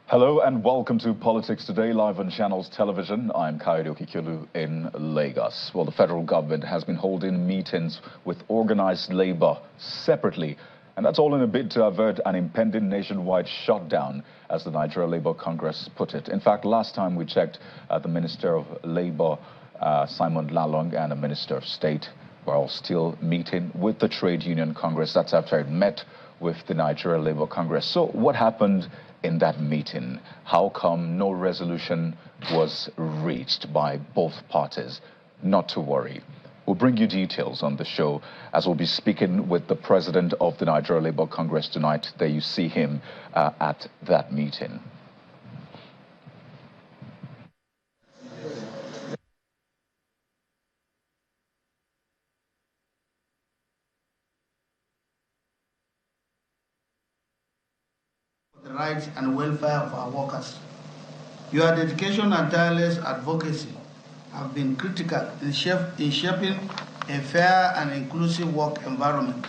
Hello and welcome to Politics Today, live on Channels Television. I'm Kayode Okikulu in Lagos. Well, the federal government has been holding meetings with organized labor separately, and that's all in a bid to avert an impending nationwide shutdown, as the Nigeria Labour Congress put it. In fact, last time we checked, the Minister of Labour, Simon Lalong, and the Minister of State were all still meeting with the Trade Union Congress. That's after it met with the Nigeria Labour Congress. So what happened in that meeting? How come no resolution was reached by both parties? Not to worry. We'll bring you details on the show, as we'll be speaking with the president of the Nigeria Labour Congress tonight. There you see him at that meeting. The rights and welfare of our workers. Your dedication and tireless advocacy have been critical in shaping a fair and inclusive work environment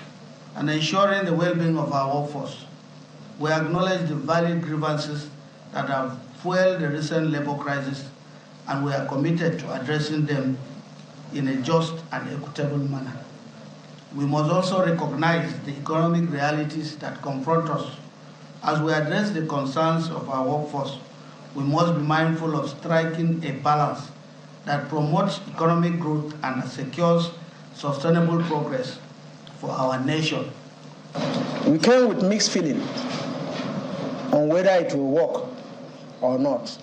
and ensuring the well-being of our workforce. We acknowledge the valid grievances that have fueled the recent labor crisis, and we are committed to addressing them in a just and equitable manner. We must also recognize the economic realities that confront us. As we address the concerns of our workforce, we must be mindful of striking a balance that promotes economic growth and secures sustainable progress for our nation. We came with mixed feelings on whether it will work or not,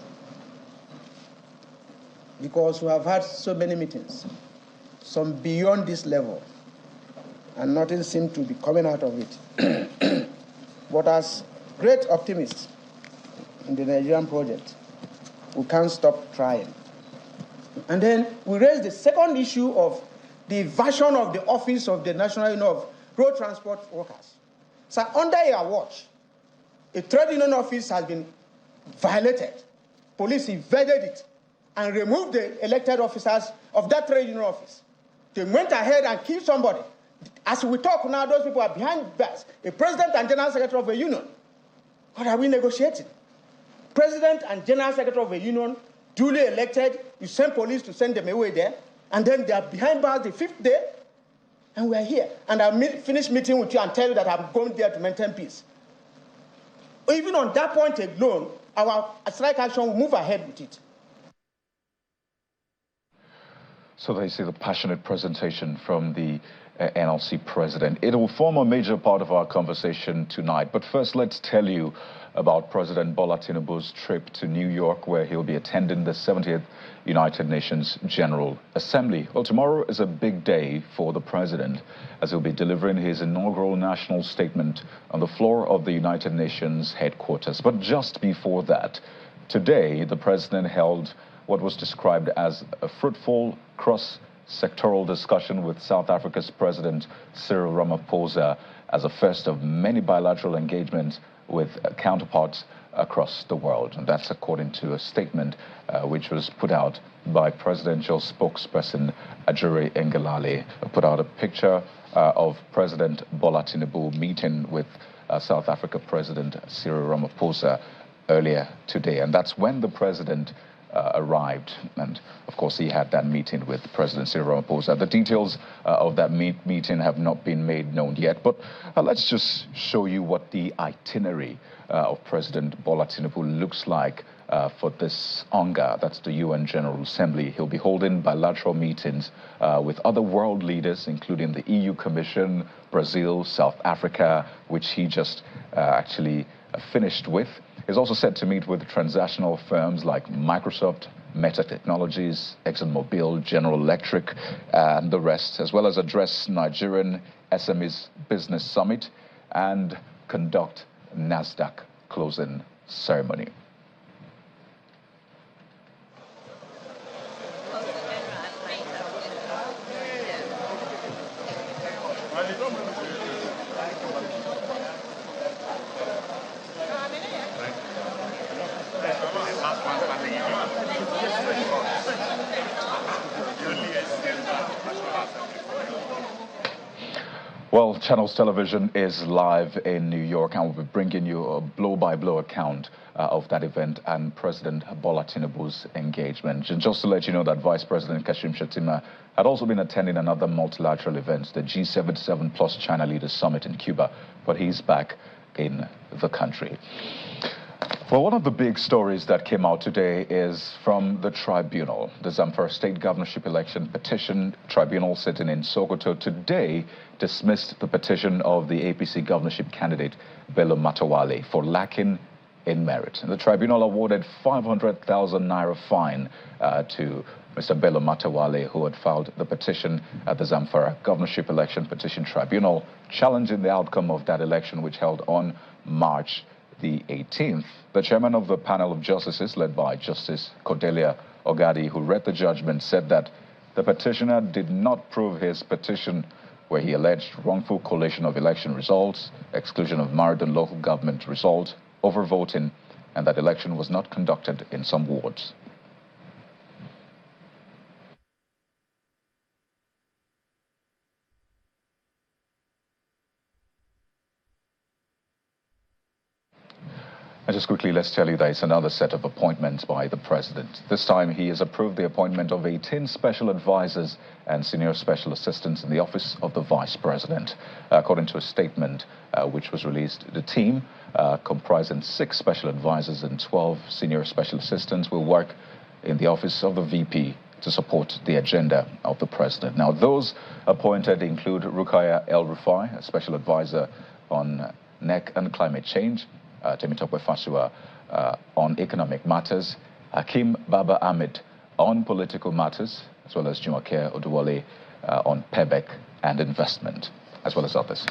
because we have had so many meetings, some beyond this level, and nothing seemed to be coming out of it. But as great optimists in the Nigerian project, we can't stop trying. And then we raised the second issue of the version of the Office of the National Union of Road Transport Workers. So under your watch, a trade union office has been violated. Police invaded it and removed the elected officers of that trade union office. They went ahead and killed somebody. As we talk now, those people are behind bars, a president and general secretary of a union. What are we negotiating? President and general secretary of a union, duly elected, you send police to send them away there, and then they are behind bars the fifth day, and we are here. And I'll finish meeting with you and tell you that I'm going there to maintain peace. Even on that point alone, our strike action will move ahead with it. So they see the passionate presentation from the NLC President. It will form a major part of our conversation tonight. But first, let's tell you about President Bola Tinubu's trip to New York, where he'll be attending the 70th United Nations General Assembly. Well, tomorrow is a big day for the president, as he'll be delivering his inaugural national statement on the floor of the United Nations headquarters. But just before that, today, the president held what was described as a fruitful cross-sectoral discussion with South Africa's President Cyril Ramaphosa, as a first of many bilateral engagements with counterparts across the world. And that's according to a statement which was put out by presidential spokesperson Ajuri Ngelale. Put out a picture of President Bola Tinubu meeting with South Africa President Cyril Ramaphosa earlier today. And that's when the president arrived, and of course he had that meeting with President Cyril Ramaphosa. The details of that meeting have not been made known yet, but let's just show you what the itinerary of President Bola Tinubu looks like for this UNGA, that's the UN General Assembly. He'll be holding bilateral meetings with other world leaders, including the EU Commission, Brazil, South Africa, which he just actually finished with. He's also set to meet with transnational firms like Microsoft, Meta Technologies, ExxonMobil, General Electric, and the rest, as well as address Nigerian SMEs Business Summit and conduct NASDAQ closing ceremony. Well, Channels Television is live in New York, and we'll be bringing you a blow-by-blow account of that event and President Bola Tinubu's engagement. And just to let you know that Vice President Kashim Shettima had also been attending another multilateral event, the G77 Plus China Leaders Summit in Cuba, but he's back in the country. Well, one of the big stories that came out today is from the Tribunal. The Zamfara State Governorship Election Petition Tribunal sitting in Sokoto today dismissed the petition of the APC governorship candidate Bello Matawalle for lacking in merit. And the Tribunal awarded 500,000 naira fine to Mr. Bello Matawalle, who had filed the petition at the Zamfara Governorship Election Petition Tribunal, challenging the outcome of that election, which held on March the 18th. The chairman of the panel of justices, led by Justice Cordelia Ogadi, who read the judgment, said that the petitioner did not prove his petition, where he alleged wrongful collation of election results, exclusion of married and local government results, overvoting, and that election was not conducted in some wards. And just quickly, let's tell you that it's another set of appointments by the president. This time, he has approved the appointment of 18 special advisors and senior special assistants in the office of the vice president. According to a statement which was released, the team, comprising 6 special advisors and 12 senior special assistants, will work in the office of the VP to support the agenda of the president. Now, those appointed include Rukaya El Rufai, a special advisor on NEC and climate change, Temitope Fasua on economic matters, Hakim Baba Ahmed on political matters, as well as Jumake Oduwole on PEBEC and investment, as well as others.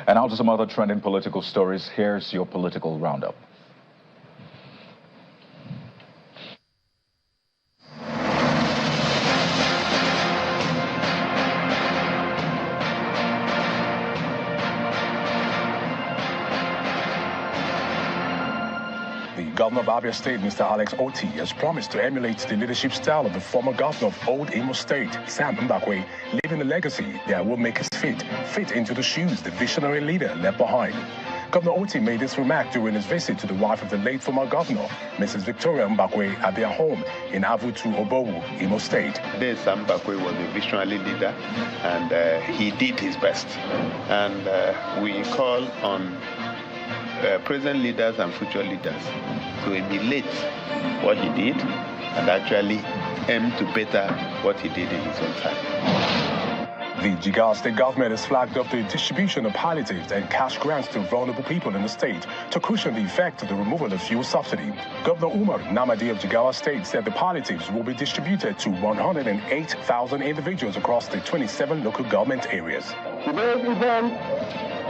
And now to some other trending political stories. Here's your political roundup. Governor of Abia State, Mr. Alex Oti, has promised to emulate the leadership style of the former governor of Old Imo State, Sam Mbakwe, leaving a legacy that will make his fit into the shoes the visionary leader left behind. Governor Oti made this remark during his visit to the wife of the late former governor, Mrs. Victoria Mbakwe, at their home in Avutu, Obowu, Imo State. Today, Sam Mbakwe was a visionary leader, and he did his best. And we call on present leaders and future leaders to emulate what he did and actually aim to better what he did in his own time. The Jigawa state government has flagged up the distribution of palliatives and cash grants to vulnerable people in the state to cushion the effect of the removal of fuel subsidy. Governor Umar Namadi of Jigawa State said the palliatives will be distributed to 108,000 individuals across the 27 local government areas. Today's event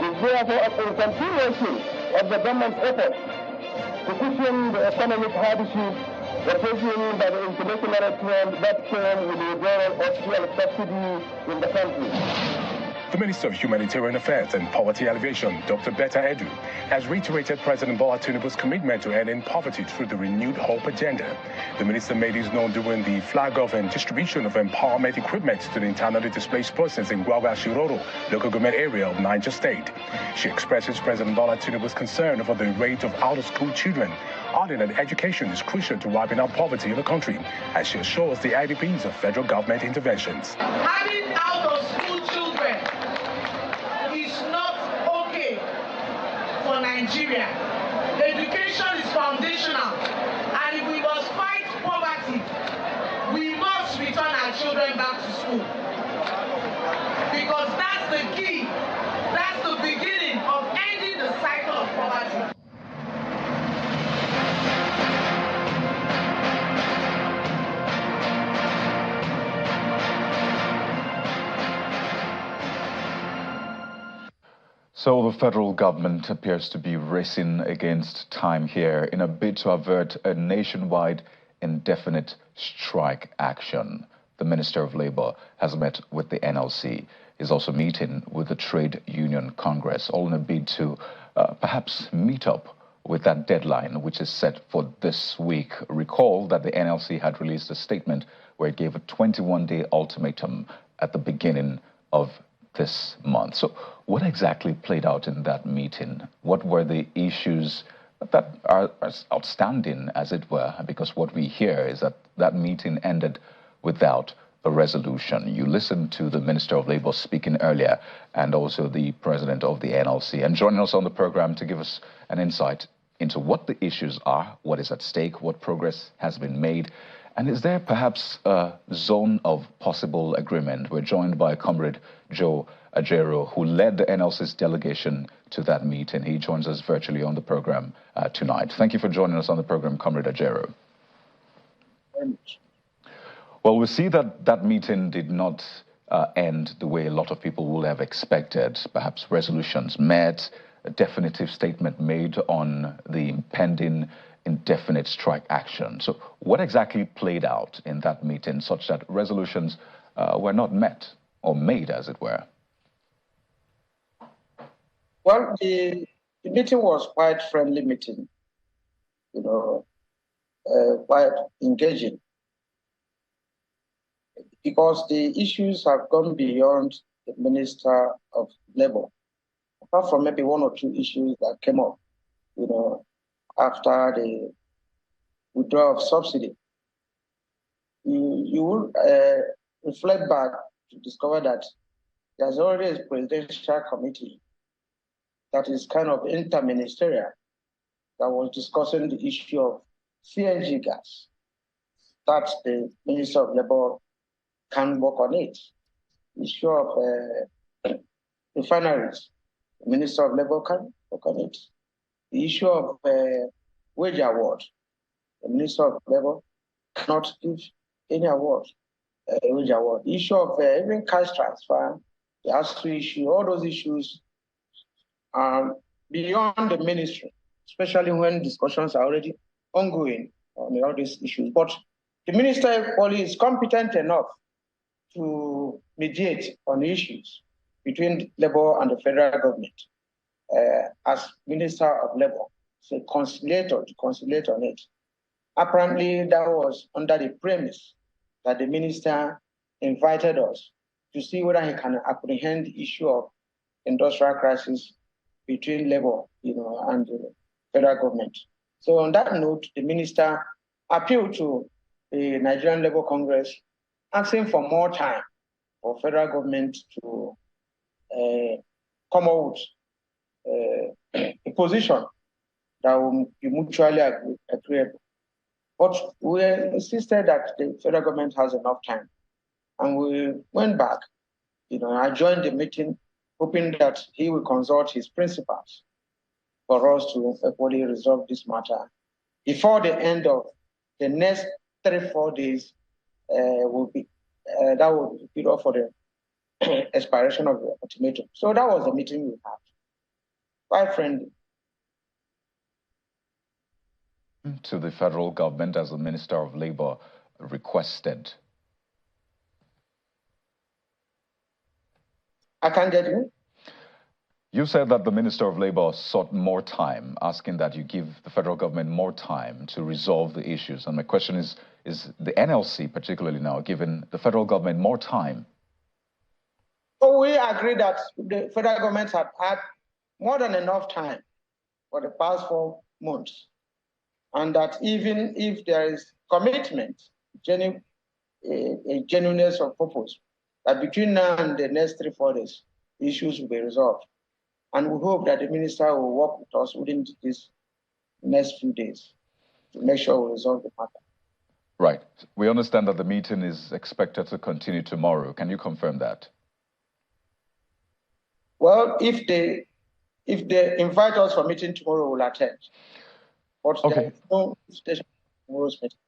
is therefore a continuation of the government's efforts to cushion the economic hardship occasioned by the international trend that came with the withdrawal of fuel subsidy in the country. The Minister of Humanitarian Affairs and Poverty Alleviation, Dr. Betta Edu, has reiterated President Bola Tinubu's commitment to ending poverty through the renewed Hope agenda. The minister made this known during the flag off and distribution of empowerment equipment to the internally displaced persons in Gwagwa Shiroro, local government area of Niger State. She expresses President Bola Tinubu's concern over the rate of out-of-school children, adding that education is crucial to wiping out poverty in the country, as she assures the IDPs of federal government interventions. Having out-of-school children is not okay for Nigeria. Education is foundational, and if we must fight poverty, we must return our children back to school. Because that's the key, that's the beginning of ending the cycle of poverty. So the federal government appears to be racing against time here in a bid to avert a nationwide indefinite strike action. The Minister of Labour has met with the NLC. He's also meeting with the Trade Union Congress, all in a bid to perhaps meet up with that deadline, which is set for this week. Recall that the NLC had released a statement where it gave a 21-day ultimatum at the beginning of this month. So what exactly played out in that meeting? What were the issues that are outstanding, as it were? Because what we hear is that that meeting ended without a resolution. You listened to the Minister of Labour speaking earlier and also the President of the NLC. And joining us on the program to give us an insight into what the issues are, what is at stake, what progress has been made, and is there perhaps a zone of possible agreement? We're joined by Comrade Joe Ajero, who led the NLC's delegation to that meeting. He joins us virtually on the program tonight. Thank you for joining us on the program, Comrade Ajero. Well, we see that that meeting did not end the way a lot of people would have expected. Perhaps resolutions met, a definitive statement made on the impending indefinite strike action. So what exactly played out in that meeting such that resolutions were not met or made, as it were? Well, the meeting was quite friendly meeting, quite engaging, because the issues have gone beyond the Minister of Labour, apart from maybe one or two issues that came up, after the withdrawal of subsidy. You will reflect back to discover that there's already a presidential committee that is kind of interministerial that was discussing the issue of CNG gas. That the Minister of Labour can work on it. The issue of refineries, the Minister of Labour can work on it. The issue of wage award, the Minister of Labour cannot give any award, wage award. The issue of even cash transfer, the ASTRI issue, all those issues are beyond the ministry, especially when discussions are already ongoing on all these issues. But the minister only is competent enough to mediate on issues between Labour and the federal government. As Minister of Labour, so conciliator to conciliate on it. Apparently, that was under the premise that the minister invited us to see whether he can apprehend the issue of industrial crisis between Labour, and the federal government. So on that note, the minister appealed to the Nigerian Labour Congress, asking for more time for federal government to come out a position that will be mutually agreeable. But we insisted that the federal government has enough time. And we went back, I joined the meeting hoping that he will consult his principals for us to equally resolve this matter before the end of the next 3-4 days. That will be the period for the expiration of the ultimatum. So that was the meeting we had. Quite friendly. To the federal government, as the Minister of Labour requested. I can't get you. You said that the Minister of Labour sought more time, asking that you give the federal government more time to resolve the issues. And my question is the NLC particularly now giving the federal government more time? So we agree that the federal government had had more than enough time for the past 4 months. And that even if there is commitment, a genuineness of purpose, that between now and the next 3-4 days, the issues will be resolved. And we hope that the minister will work with us within these next few days to make sure we resolve the matter. Right. We understand that the meeting is expected to continue tomorrow. Can you confirm that? Well, if they invite us for meeting tomorrow, we'll attend. But okay. There is no station tomorrow's meeting.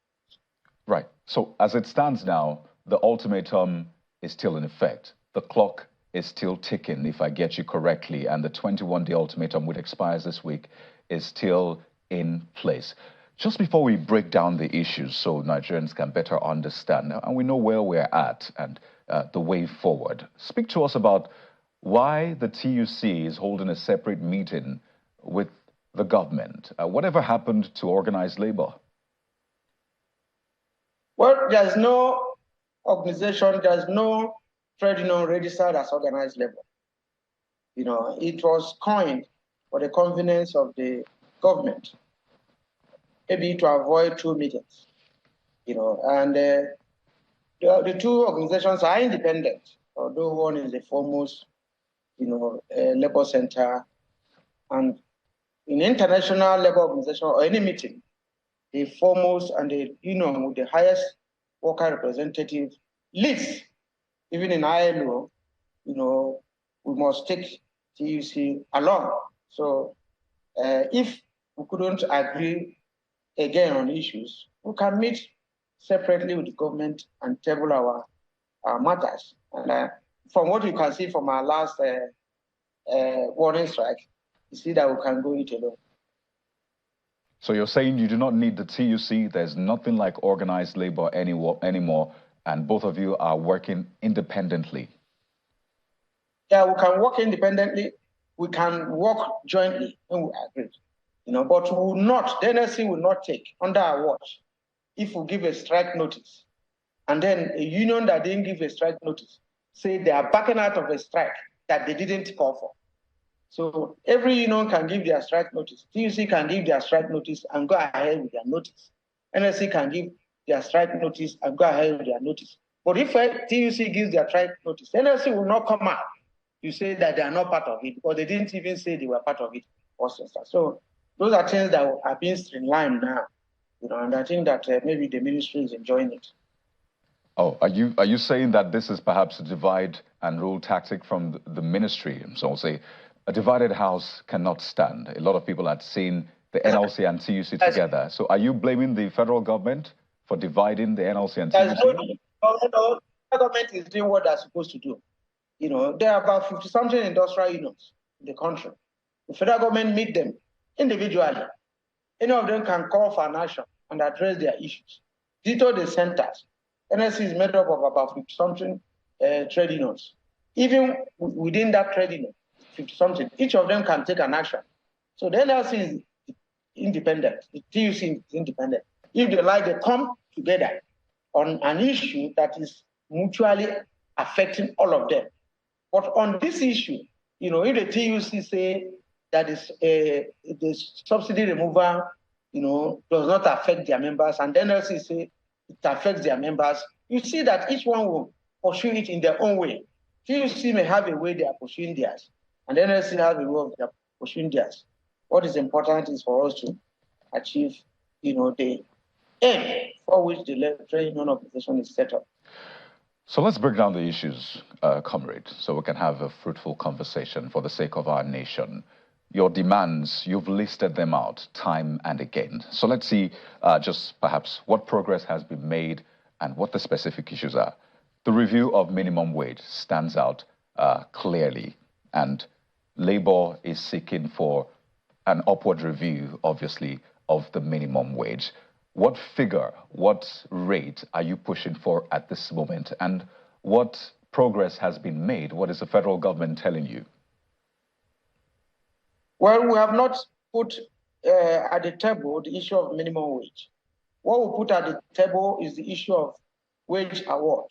Right. So as it stands now, the ultimatum is still in effect. The clock is still ticking, if I get you correctly, and the 21-day ultimatum, which expires this week, is still in place. Just before we break down the issues so Nigerians can better understand, and we know where we're at and the way forward, speak to us about why the TUC is holding a separate meeting with the government. Whatever happened to organized labor? Well, there's no organization, there's no trade union registered as organized labor. It was coined for the convenience of the government, maybe to avoid two meetings. And the two organizations are independent, although one is the foremost, labor center. And in international labor organization or any meeting, the foremost and the union with the highest worker representative leads. Even in ILO, we must take TUC along. So if we couldn't agree again on issues, we can meet separately with the government and table our matters. And from what you can see from our last warning strike, you see that we can go it alone. So you're saying you do not need the TUC, there's nothing like organized labor anymore, and both of you are working independently? Yeah, we can work independently, we can work jointly when we agree. But we will not, the NLC will not take under our watch if we give a strike notice, and then a union that didn't give a strike notice say they are backing out of a strike that they didn't call for. So every union can give their strike notice. TUC can give their strike notice and go ahead with their notice. NLC can give their strike notice and go ahead with their notice. But if TUC gives their strike notice, NLC will not come out to say that they are not part of it, or they didn't even say they were part of it. So those are things that are being streamlined now, and I think that maybe the ministry is enjoying it. Oh, are you saying that this is perhaps a divide and rule tactic from the ministry? So I'll say a divided house cannot stand. A lot of people had seen the NLC and TUC together. So are you blaming the federal government for dividing the NLC and TUC? No, the government is doing what they're supposed to do. There are about 50-something industrial unions in the country. The federal government meet them individually. Any of them can call for an action and address their issues. Ditto the centers. NLC is made up of about 50-something trade unions. Even within that trade union, 50-something, each of them can take an action. So the NLC is independent, the TUC is independent. If they like, they come together on an issue that is mutually affecting all of them. But on this issue, if the TUC say that is the subsidy removal, does not affect their members, and the NLC say it affects their members, you see that each one will pursue it in their own way. TUC may have a way they are pursuing theirs, and the NLC has a way they are pursuing theirs. What is important is for us to achieve, the aim for which the trade union organization is set up. So let's break down the issues, comrade, so we can have a fruitful conversation for the sake of our nation. Your demands, you've listed them out time and again. So let's see just perhaps what progress has been made and what the specific issues are. The review of minimum wage stands out clearly, and Labour is seeking for an upward review, obviously, of the minimum wage. What figure, what rate are you pushing for at this moment? And what progress has been made? What is the federal government telling you? Well, we have not put at the table the issue of minimum wage. What we put at the table is the issue of wage award.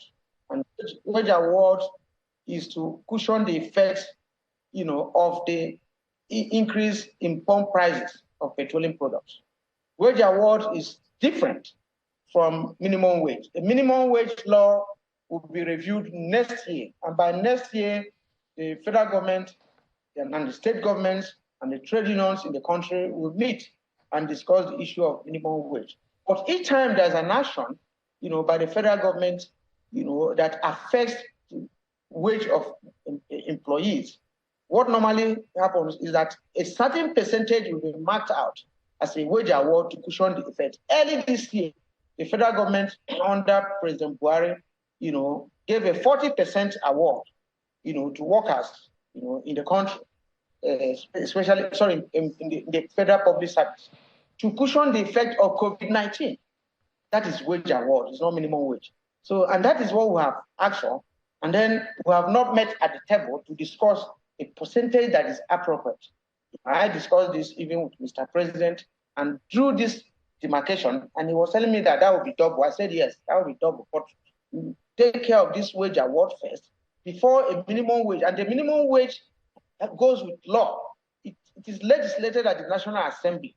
And wage award is to cushion the effects, of the increase in pump prices of petroleum products. Wage award is different from minimum wage. The minimum wage law will be reviewed next year. And by next year, the federal government and the state governments and the trade unions in the country will meet and discuss the issue of minimum wage. But each time there's an action, by the federal government, that affects the wage of employees, what normally happens is that a certain percentage will be marked out as a wage award to cushion the effect. Early this year, the federal government under President Buhari, gave a 40% award, to workers, in the country, especially, in the federal public service, to cushion the effect of COVID-19. That is wage award, it's not minimum wage. So, and that is what we have asked for. And then we have not met at the table to discuss a percentage that is appropriate. I discussed this even with Mr. President and drew this demarcation, and he was telling me that would be double. I said, yes, that would be double. But take care of this wage award first before a minimum wage, and the minimum wage goes with law. It is legislated at the National Assembly,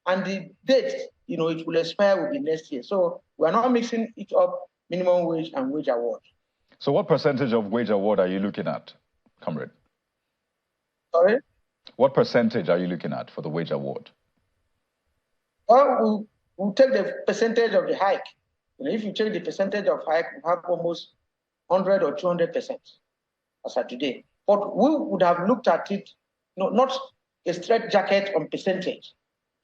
and the date, it will expire will be next year. So we are not mixing it up, minimum wage and wage award. So what percentage of wage award are you looking at, comrade? Sorry? What percentage are you looking at for the wage award? Well, we'll take the percentage of the hike. If you take the percentage of hike, we have almost 100 or 200% as of today. But we would have looked at it, not a straight jacket on percentage.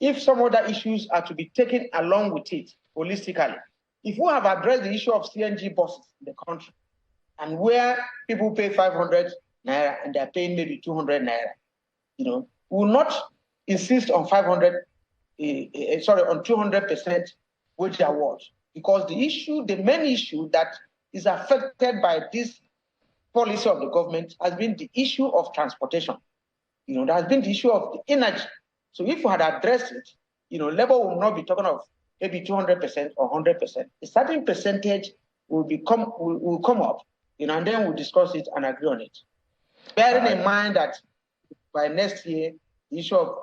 If some other issues are to be taken along with it holistically, if we have addressed the issue of CNG buses in the country, and where people pay 500 naira and they're paying maybe 200 naira, we will not insist on 200% wage award, because the main issue that is affected by this policy of the government has been the issue of transportation. There has been the issue of the energy. So if we had addressed it, labor will not be talking of maybe 200% or 100%. A certain percentage will come up, and then we'll discuss it and agree on it. Bearing in mind that by next year, the issue of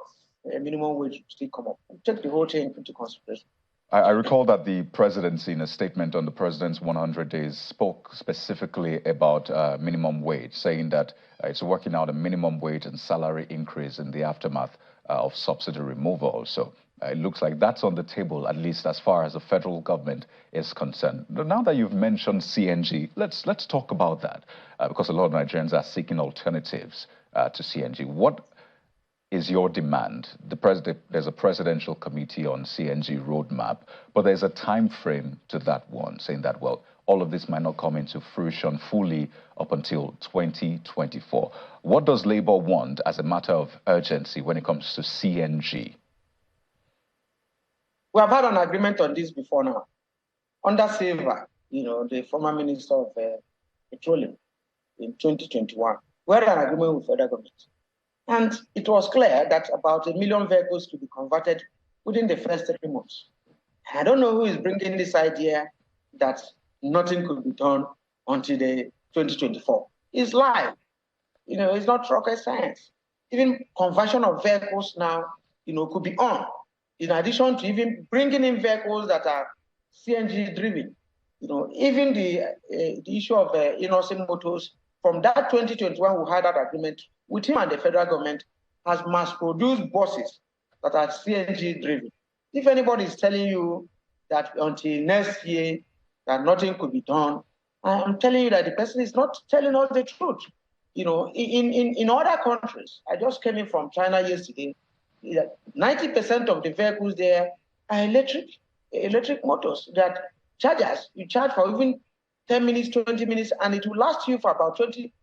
minimum wage will still come up. We'll take the whole thing into consideration. I recall that the presidency, in a statement on the president's 100 days, spoke specifically about minimum wage, saying that it's working out a minimum wage and salary increase in the aftermath of subsidy removal. So it looks like that's on the table, at least as far as the federal government is concerned. Now that you've mentioned CNG, let's talk about that, because a lot of Nigerians are seeking alternatives to CNG. What is your demand? There's a presidential committee on CNG roadmap, but there's a time frame to that one, saying that, well, all of this might not come into fruition fully up until 2024. What does Labour want as a matter of urgency when it comes to CNG? We have had an agreement on this before now. Under Silva, the former Minister of Petroleum, in 2021, we had an agreement with federal government. And it was clear that about 1 million vehicles could be converted within the first 3 months. I don't know who is bringing this idea that nothing could be done until the 2024. It's live. It's not rocket science. Even conversion of vehicles now, could be on. In addition to even bringing in vehicles that are CNG driven. Even the issue of NLC motors, from that 2021, we had that agreement with him, and the federal government has mass-produced buses that are CNG driven. If anybody is telling you that until next year that nothing could be done, I'm telling you that the person is not telling us the truth. In other countries, I just came in from China yesterday, 90% of the vehicles there are electric motors, that chargers, you charge for even 10 minutes, 20 minutes, and it will last you for about 20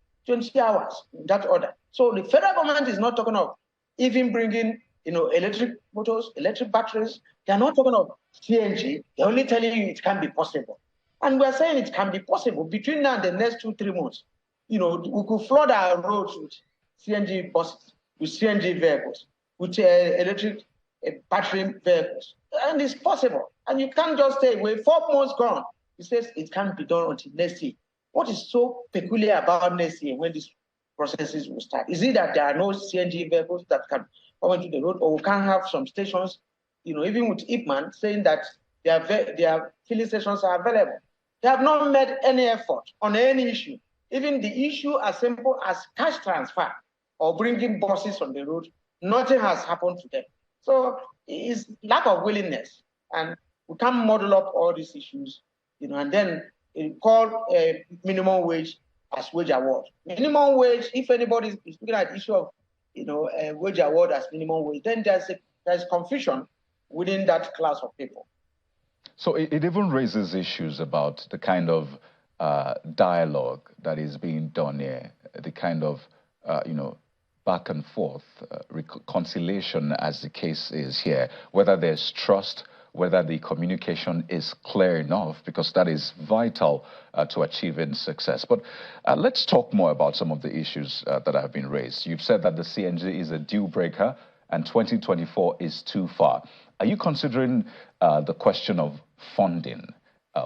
hours in that order. So the federal government is not talking of even bringing, electric motors, electric batteries. They're not talking of CNG. They're only telling you it can be possible. And we're saying it can be possible between now and the next 2-3 months. We could flood our roads with CNG buses, with CNG vehicles, with electric battery vehicles. And it's possible. And you can't just say, well, 4 months gone. It says it can't be done until next year. What is so peculiar about next year when these processes will start? Is it that there are no CNG vehicles that can come into the road, or we can't have some stations, even with Ipman saying that their filling stations are available? They have not made any effort on any issue. Even the issue as simple as cash transfer or bringing buses on the road, nothing has happened to them. So it's lack of willingness, and we can't model up all these issues, and then call minimum wage as wage award. Minimum wage, if anybody is looking at the issue of wage award as minimum wage, then there's confusion within that class of people. So it even raises issues about the kind of dialogue that is being done here, the kind of back and forth, reconciliation as the case is here, whether there's trust, whether the communication is clear enough, because that is vital to achieving success. But let's talk more about some of the issues that have been raised. You've said that the CNG is a deal breaker and 2024 is too far. Are you considering the question of funding?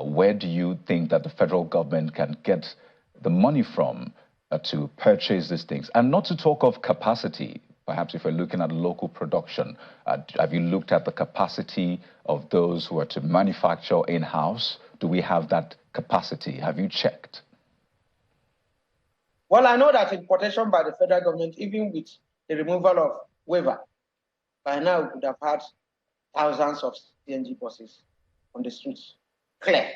Where do you think that the federal government can get the money from to purchase these things? And not to talk of capacity. Perhaps if we're looking at local production, have you looked at the capacity of those who are to manufacture in-house? Do we have that capacity? Have you checked? Well, I know that importation by the federal government, even with the removal of waiver, by now we would have had thousands of CNG buses on the streets, clear.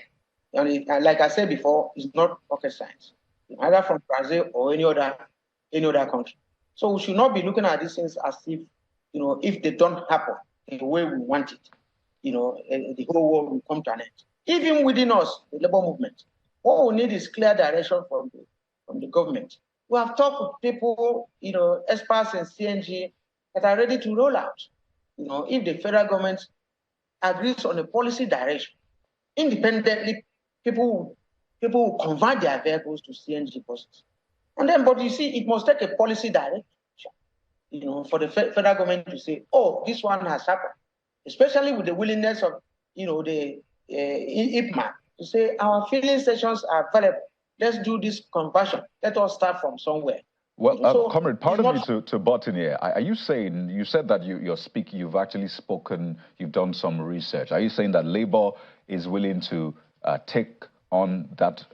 And like I said before, it's not rocket science, either from Brazil or any other country. So we should not be looking at these things as if, if they don't happen the way we want it, the whole world will come to an end. Even within us, the labor movement, what we need is clear direction from the government. We have talked with people, experts in CNG that are ready to roll out. If the federal government agrees on a policy direction, independently, people will convert their vehicles to CNG buses. And then, but you see, it must take a policy direction, for the federal government to say, oh, this one has happened, especially with the willingness of, the IPMAN to say our filling stations are available. Let's do this conversion. Let us start from somewhere. Well, Comrade, pardon me to butt in here. Are you saying, you said that you're speaking, you've actually spoken, you've done some research. Are you saying that Labour is willing to take on that,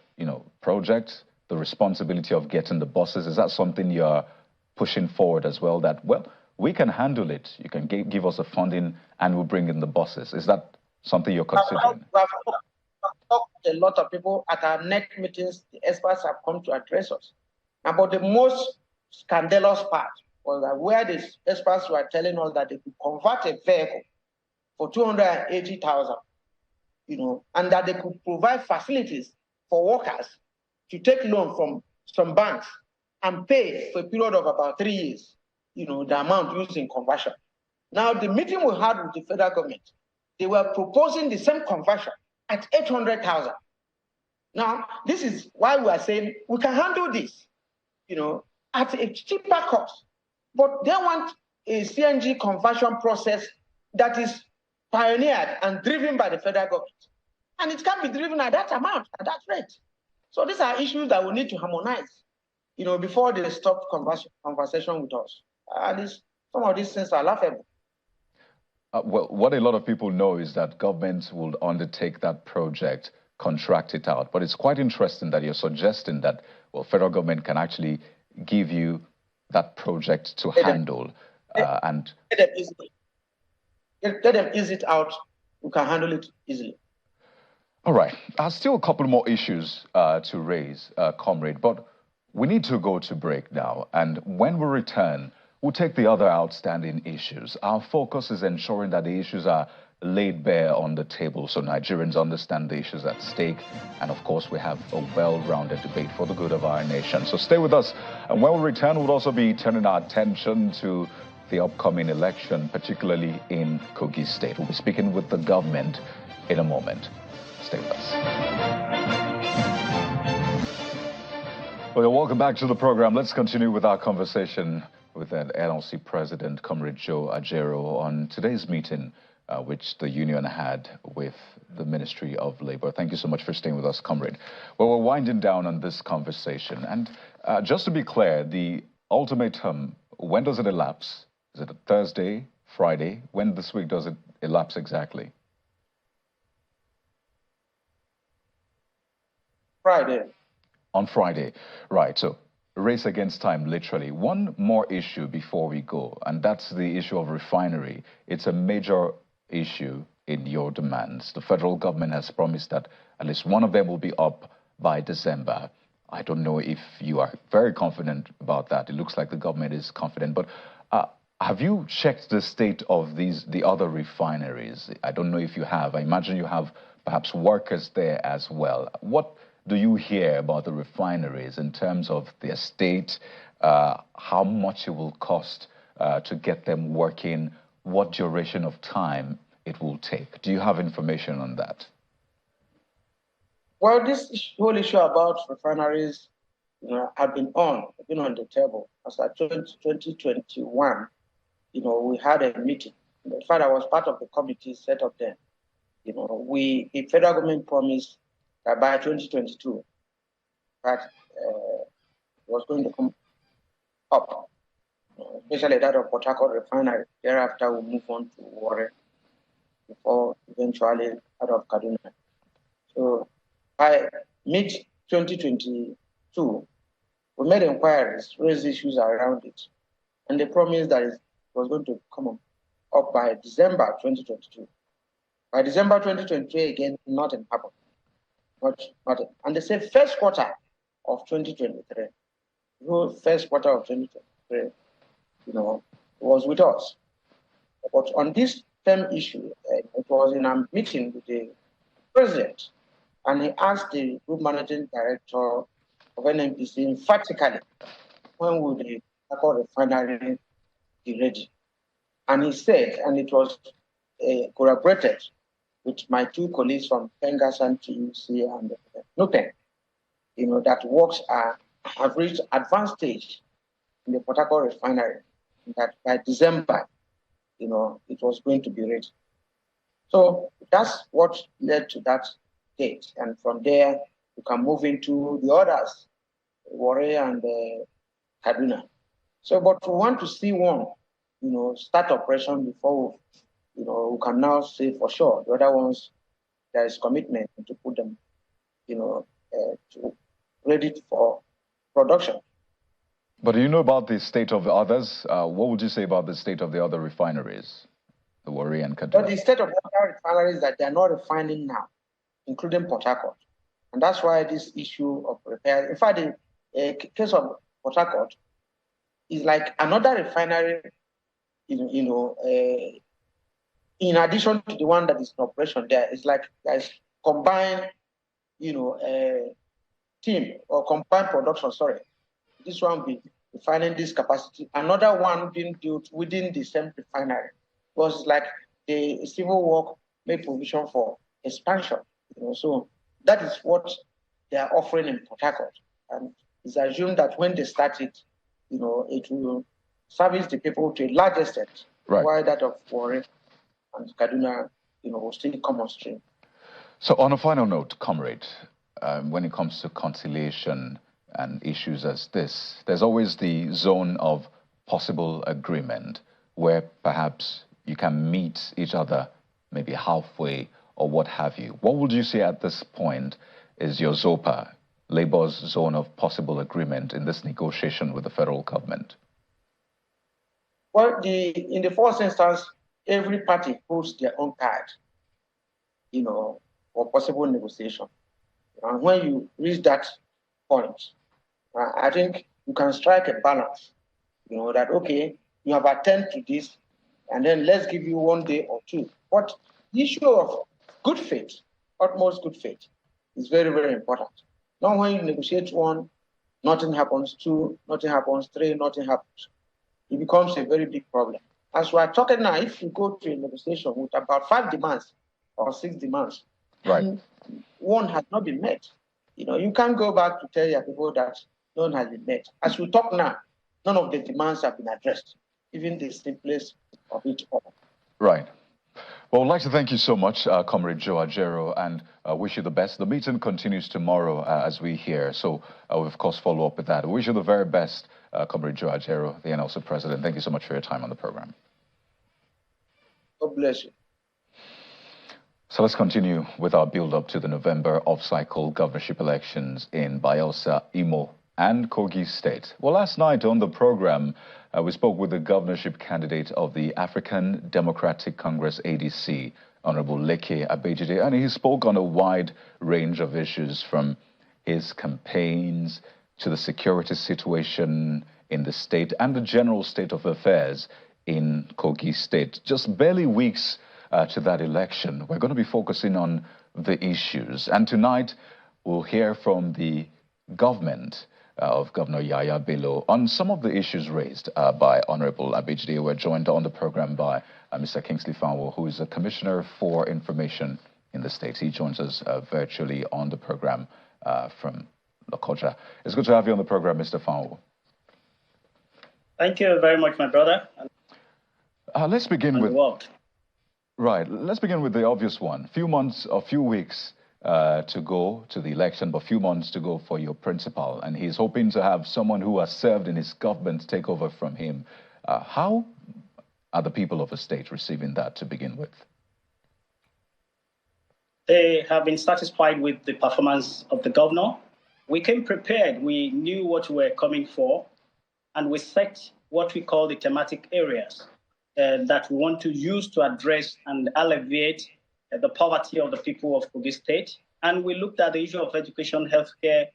project, the responsibility of getting the buses? Is that something you're pushing forward as well, that, well, we can handle it, you can give us the funding and we'll bring in the buses? Is that something you're considering? I've talked to a lot of people at our NEC meetings. The experts have come to address us. But the most scandalous part was that where the experts were telling us that they could convert a vehicle for 280,000, and that they could provide facilities for workers to take loan from some banks and pay for a period of about 3 years, the amount used in conversion. Now, the meeting we had with the federal government, they were proposing the same conversion at 800,000. Now, this is why we are saying we can handle this, at a cheaper cost. But they want a CNG conversion process that is pioneered and driven by the federal government. And it can be driven at that amount, at that rate. So these are issues that we need to harmonize, before they stop conversation with us. At least some of these things are laughable. Well, what a lot of people know is that governments will undertake that project, contract it out. But it's quite interesting that you're suggesting that, well, federal government can actually give you that project to handle. And let them ease it out. We can handle it easily. All right. Still a couple more issues to raise, Comrade, but we need to go to break now. And when we return, we'll take the other outstanding issues. Our focus is ensuring that the issues are laid bare on the table so Nigerians understand the issues at stake. And of course, we have a well-rounded debate for the good of our nation. So stay with us. And when we return, we'll also be turning our attention to the upcoming election, particularly in Kogi State. We'll be speaking with the government in a moment. Stay with us. Well, welcome back to the program. Let's continue with our conversation with the NLC President, Comrade Joe Ajero, on today's meeting, which the union had with the Ministry of Labor. Thank you so much for staying with us, Comrade. Well, we're winding down on this conversation. And just to be clear, the ultimatum, when does it elapse? Is it a Thursday, Friday? When this week does it elapse exactly? Friday. On Friday, right. So race against time, literally. One more issue before we go, and that's the issue of refinery. It's a major issue in your demands. The federal government has promised that at least one of them will be up by December. I don't know if you are very confident about that. It looks like the government is confident, but have you checked the state of the other refineries? I don't know if you have. I imagine you have perhaps workers there as well. What do you hear about the refineries in terms of their state, how much it will cost to get them working, what duration of time it will take? Do you have information on that? Well, this whole issue about refineries have been on the table. As at 2021, we had a meeting. In fact, I was part of the committee set up then. The federal government promised that by 2022, that was going to come up, especially that of Port Harcourt refinery. Thereafter, we'll move on to Warri before eventually out of Kaduna. So by mid-2022, we made inquiries, raised issues around it, and they promised that it was going to come up by December 2022. By December 2023, again, nothing happened. Nothing. And they said first quarter of 2023. First quarter of 2023, was with us. But on this same issue, it was in a meeting with the president, and he asked the group managing director of NNPC emphatically, when will the refinery be ready? And he said, and it was corroborated with my two colleagues from Pengasan TUC and Nupen, that works have reached advanced stage in the Port Harcourt refinery, that by December, it was going to be ready. So that's what led to that date. And from there, you can move into the others, Warri and Kaduna. So, but we want to see one, start operation before we can now say for sure. The other ones, there is commitment to put them, ready for production. But do you know about the state of the others? What would you say about the state of the other refineries, the Warri and Kaduna? But the state of the other refineries that they are not refining now, including Port Harcourt. And that's why this issue of repair, in fact, the case of Port Harcourt is like another refinery, in addition to the one that is in operation there. It's like there's combined, team or combined production, sorry. This one be refining this capacity. Another one being built within the same refinery. Because like the civil work made provision for expansion. So that is what they are offering in Port Harcourt. And it's assumed that when they start it, it will service the people to a large extent. Right. While that of Warri and Kaduna, will still come on stream. So on a final note, comrade, when it comes to conciliation and issues as this, there's always the zone of possible agreement where perhaps you can meet each other maybe halfway or what have you. What would you say at this point is your ZOPA, Labour's zone of possible agreement in this negotiation with the federal government? Well, in the first instance, every party puts their own card, for possible negotiation. And when you reach that point, I think you can strike a balance, that, okay, you have attended to this, and then let's give you 1 day or two. But the issue of good faith, utmost good faith, is very, very important. Not when you negotiate one, nothing happens, two, nothing happens, three, nothing happens. It becomes a very big problem. As we are talking now, if you go to a negotiation with about 5 demands or 6 demands, right, and one has not been met, you can't go back to tell your people that none has been met. As we talk now, none of the demands have been addressed, even the simplest of it all. Right. Well, I'd like to thank you so much, Comrade Joe Ajero, and wish you the best. The meeting continues tomorrow, as we hear, so we'll, of course, follow up with that. We wish you the very best, Comrade Joe Ajero, the NLC President. Thank you so much for your time on the program. God bless you. So let's continue with our build-up to the November off-cycle governorship elections in Bayelsa, Imo, and Kogi State. Well, last night on the program, we spoke with the governorship candidate of the African Democratic Congress, ADC, Honorable Leke Abejide, and he spoke on a wide range of issues, from his campaigns to the security situation in the state and the general state of affairs in Kogi State. Just barely weeks to that election, we're going to be focusing on the issues. And tonight, we'll hear from the government of Governor Yaya Bello on some of the issues raised by Honorable Abejide. We're joined on the program by Mr. Kingsley Fanwo, who is a Commissioner for Information in the state. He joins us virtually on the program from Lokoja. It's good to have you on the program, Mr. Fanwo. Thank you very much, my brother. Let's begin with... Right. Let's begin with the obvious one. Few months or few weeks to go to the election, but a few months to go for your principal, and he's hoping to have someone who has served in his government take over from him. How are the people of the state receiving that to begin with? They have been satisfied with the performance of the governor. We came prepared. We knew what we were coming for, and we set what we call the thematic areas that we want to use to address and alleviate the poverty of the people of Kogi State. And we looked at the issue of education, healthcare,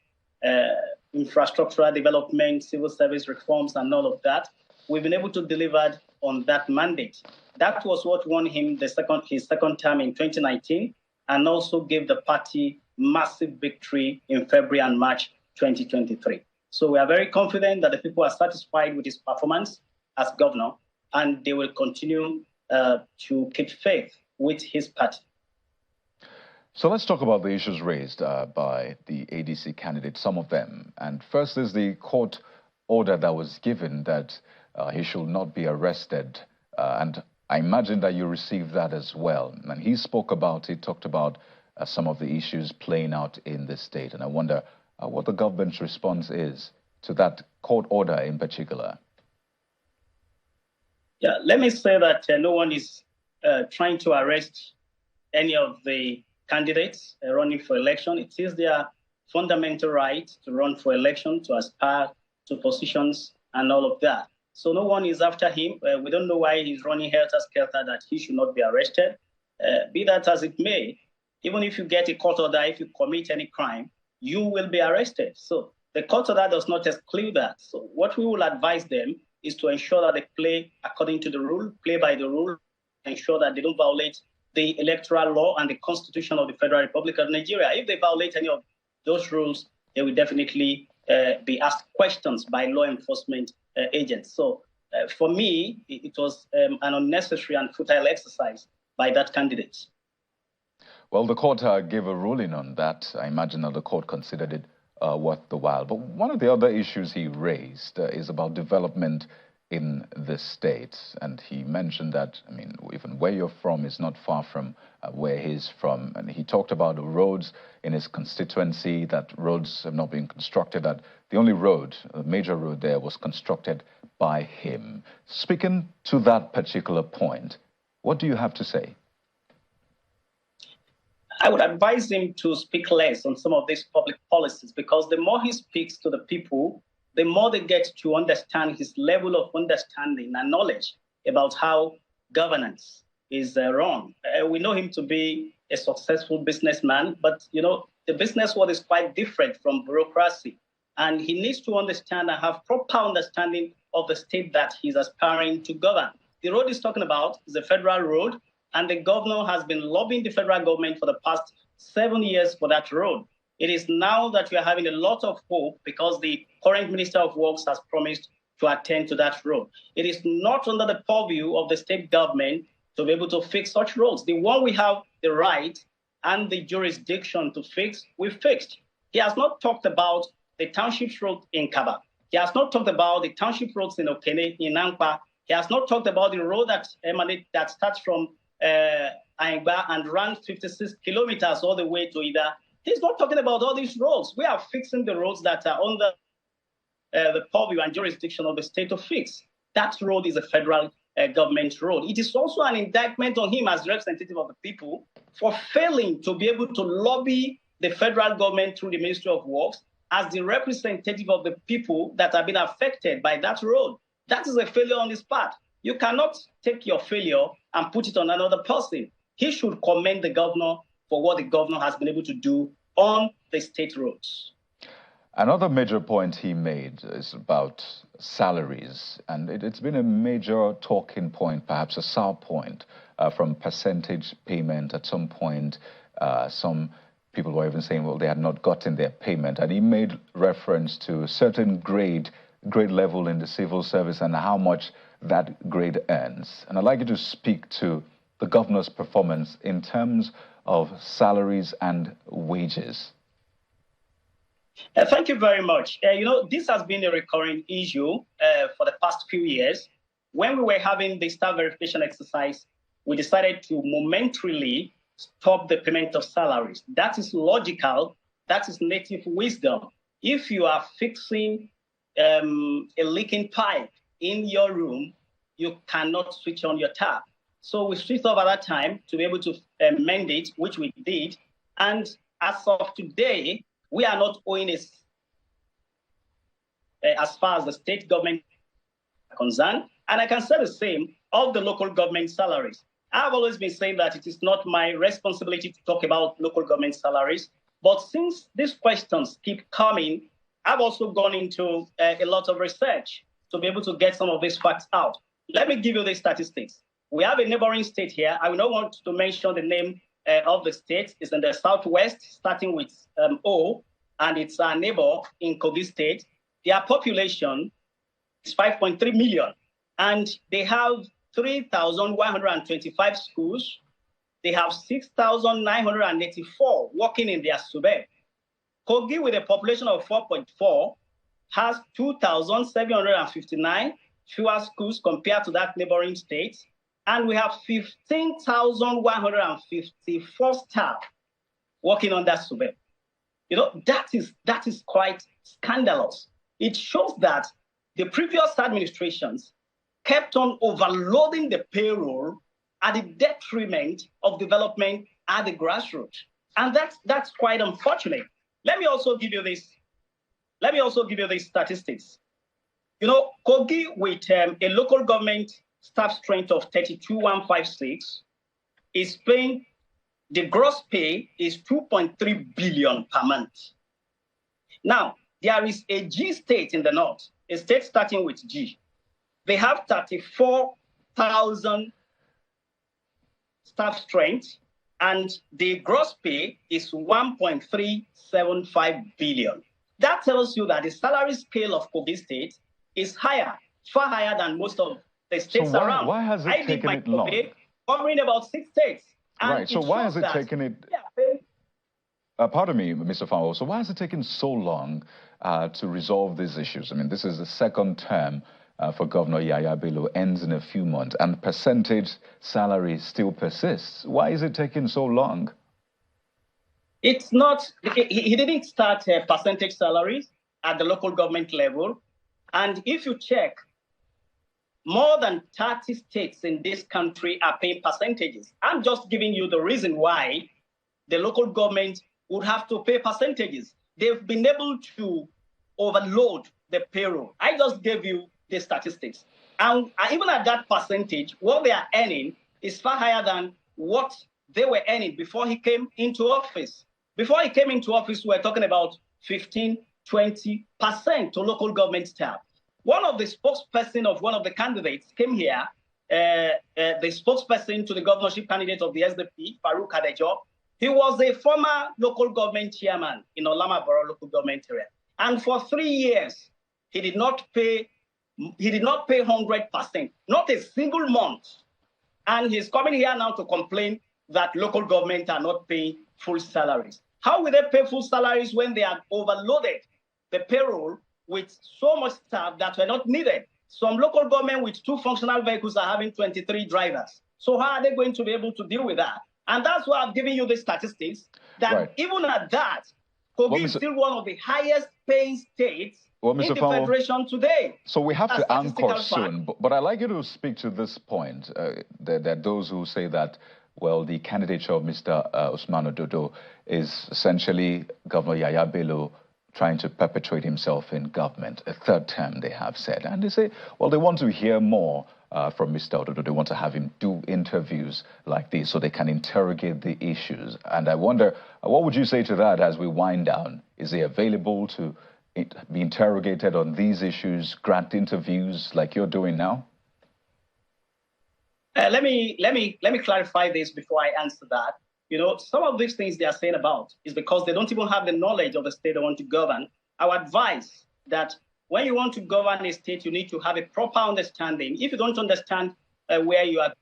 infrastructural development, civil service reforms, and all of that. We've been able to deliver on that mandate. That was what won him his second term in 2019, and also gave the party massive victory in February and March 2023. So we are very confident that the people are satisfied with his performance as governor, and they will continue to keep faith with his party. So let's talk about the issues raised by the ADC candidate, some of them. And first is the court order that was given that he should not be arrested. And I imagine that you received that as well. And he spoke about it, talked about some of the issues playing out in the state. And I wonder what the government's response is to that court order in particular. Yeah, let me say that no one is trying to arrest any of the candidates running for election. It is their fundamental right to run for election, to aspire to positions and all of that. So no one is after him. We don't know why he's running helter-skelter, that he should not be arrested. Be that as it may, even if you get a court order, if you commit any crime, you will be arrested. So the court order does not exclude that. So what we will advise them is to ensure that they play according to the rule, play by the rule, ensure that they don't violate the electoral law and the Constitution of the Federal Republic of Nigeria. If they violate any of those rules, they will definitely be asked questions by law enforcement agents. So for me, it was an unnecessary and futile exercise by that candidate. Well, the court gave a ruling on that. I imagine that the court considered it worth the while. But one of the other issues he raised is about development in the state. And he mentioned that, I mean, even where you're from is not far from where he's from. And he talked about the roads in his constituency, that roads have not been constructed, that the only road, a major road there, was constructed by him. Speaking to that particular point, what do you have to say? I would advise him to speak less on some of these public policies, because the more he speaks to the people, the more they get to understand his level of understanding and knowledge about how governance is run. We know him to be a successful businessman, but you know, the business world is quite different from bureaucracy. And he needs to understand and have proper understanding of the state that he's aspiring to govern. The road he's talking about is a federal road, and the governor has been lobbying the federal government for the past 7 years for that road. It is now that we are having a lot of hope because the current Minister of Works has promised to attend to that road. It is not under the purview of the state government to be able to fix such roads. The one we have the right and the jurisdiction to fix, we've fixed. He has not talked about the township road in Kaba. He has not talked about the township roads in Okene, in Nampa. He has not talked about the road that starts from Aingba and runs 56 kilometers all the way to Ida. He's not talking about all these roads. We are fixing the roads that are under the purview and jurisdiction of the state to fix. That road is a federal government road. It is also an indictment on him as representative of the people for failing to be able to lobby the federal government through the Ministry of Works as the representative of the people that have been affected by that road. That is a failure on his part. You cannot take your failure and put it on another person. He should commend the governor for what the governor has been able to do on the state roads. Another major point he made is about salaries, and it's been a major talking point, perhaps a sore point, from percentage payment. At some point, some people were even saying, well, they had not gotten their payment, and he made reference to a certain grade level in the civil service and how much that grade earns. And I'd like you to speak to the governor's performance in terms of salaries and wages. Thank you very much. You know, this has been a recurring issue for the past few years. When we were having the staff verification exercise, we decided to momentarily stop the payment of salaries. That is logical. That is native wisdom. If you are fixing a leaking pipe in your room, you cannot switch on your tap. So we switched off at that time to be able to mend it, which we did. And as of today, we are not owing as far as the state government is concerned. And I can say the same of the local government salaries. I've always been saying that it is not my responsibility to talk about local government salaries. But since these questions keep coming, I've also gone into a lot of research to be able to get some of these facts out. Let me give you the statistics. We have a neighboring state here. I will not want to mention the name of the state. It's in the southwest, starting with O, and it's our neighbor in Kogi state. Their population is 5.3 million, and they have 3,125 schools. They have 6,984 working in their suburb. Kogi, with a population of 4.4, has 2,759 fewer schools compared to that neighboring state. And we have 15,154 staff working on that suburb. You know, that is quite scandalous. It shows that the previous administrations kept on overloading the payroll at the detriment of development at the grassroots. And that's quite unfortunate. Let me also give you this. Let me also give you these statistics. You know, Kogi, with a local government staff strength of 32,156, is paying, the gross pay is 2.3 billion per month. Now, there is a G state in the north, a state starting with G. They have 34,000 staff strength, and the gross pay is 1.375 billion. That tells you that the salary scale of Kogi state is higher, far higher than most of the states around. Why has it taken it long? Covering about 6 states. Right, so why has it taken it... pardon me, Mr. Fowler, so why has it taken so long to resolve these issues? I mean, this is the second term for Governor Yaya Bello, ends in a few months, and percentage salary still persists. Why is it taking so long? It's not, he didn't start percentage salaries at the local government level. And if you check, more than 30 states in this country are paying percentages. I'm just giving you the reason why the local government would have to pay percentages. They've been able to overload the payroll. I just gave you the statistics. And even at that percentage, what they are earning is far higher than what they were earning before he came into office. Before he came into office, we were talking about 15, 20% to local government staff. One of the spokesperson of one of the candidates came here, the spokesperson to the governorship candidate of the SDP, Farouk Adejo. He was a former local government chairman in Olamaboro local government area. And for 3 years, he did not pay 100%, not a single month. And he's coming here now to complain that local government are not paying full salaries. How will they pay full salaries when they have overloaded the payroll with so much staff that were not needed? Some local government with 2 functional vehicles are having 23 drivers. So how are they going to be able to deal with that? And that's why I've given you the statistics that even at that, Kogi is still one of the highest paying states in the Federation today. So we have to anchor soon. But I'd like you to speak to this point. There are those who say that, well, the candidature of Mr. Usman Ododo is essentially Governor Yaya Bello trying to perpetuate himself in government, a 3rd term, they have said. And they say, well, they want to hear more from Mr. Ododo. They want to have him do interviews like this so they can interrogate the issues. And I wonder, what would you say to that as we wind down? Is he available to be interrogated on these issues, grant interviews like you're doing now? Let me clarify this before I answer that. You know, some of these things they are saying about is because they don't even have the knowledge of the state they want to govern. I would advise that when you want to govern a state, you need to have a proper understanding. If you don't understand where you are,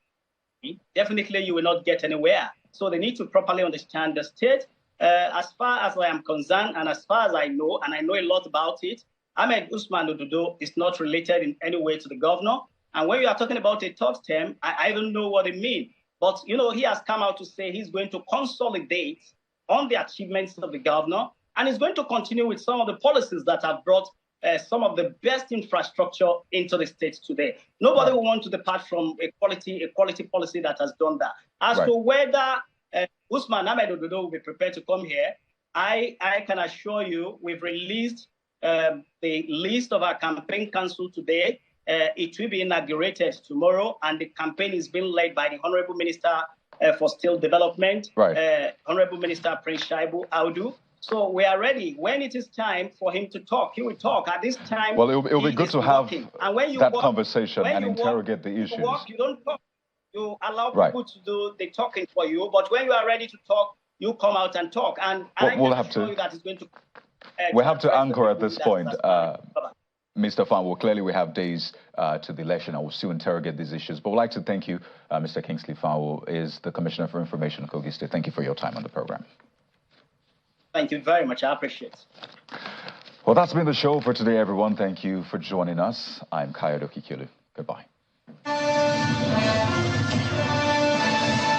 definitely you will not get anywhere. So they need to properly understand the state. As far as I am concerned, and as far as I know, and I know a lot about it, Ahmed Usman Ododo is not related in any way to the governor. And when you are talking about a 3rd term, I don't know what it means. But, you know, he has come out to say he's going to consolidate on the achievements of the governor, and he's going to continue with some of the policies that have brought some of the best infrastructure into the states today. Nobody will want to depart from a quality policy that has done that. As to whether Usman Ahmed Ododo will be prepared to come here, I can assure you we've released the list of our campaign council today. It will be inaugurated tomorrow, and the campaign is being led by the Honorable Minister for Steel Development, Honorable Minister Prince Shaibu Audu. So we are ready. When it is time for him to talk, he will talk. At this time, well, it'll be good to have that conversation and interrogate the issues. You don't talk. You allow people to do the talking for you. But when you are ready to talk, you come out and talk. And we'll have to. We have to anchor at this point. Mr. Fanwo, clearly we have days to the election. I will still interrogate these issues. But we'd like to thank you, Mr. Kingsley Fanwo, is the Commissioner for Information in Kogi State. Thank you for your time on the program. Thank you very much. I appreciate it. Well, that's been the show for today, everyone. Thank you for joining us. I'm Kayode Kikilu. Goodbye.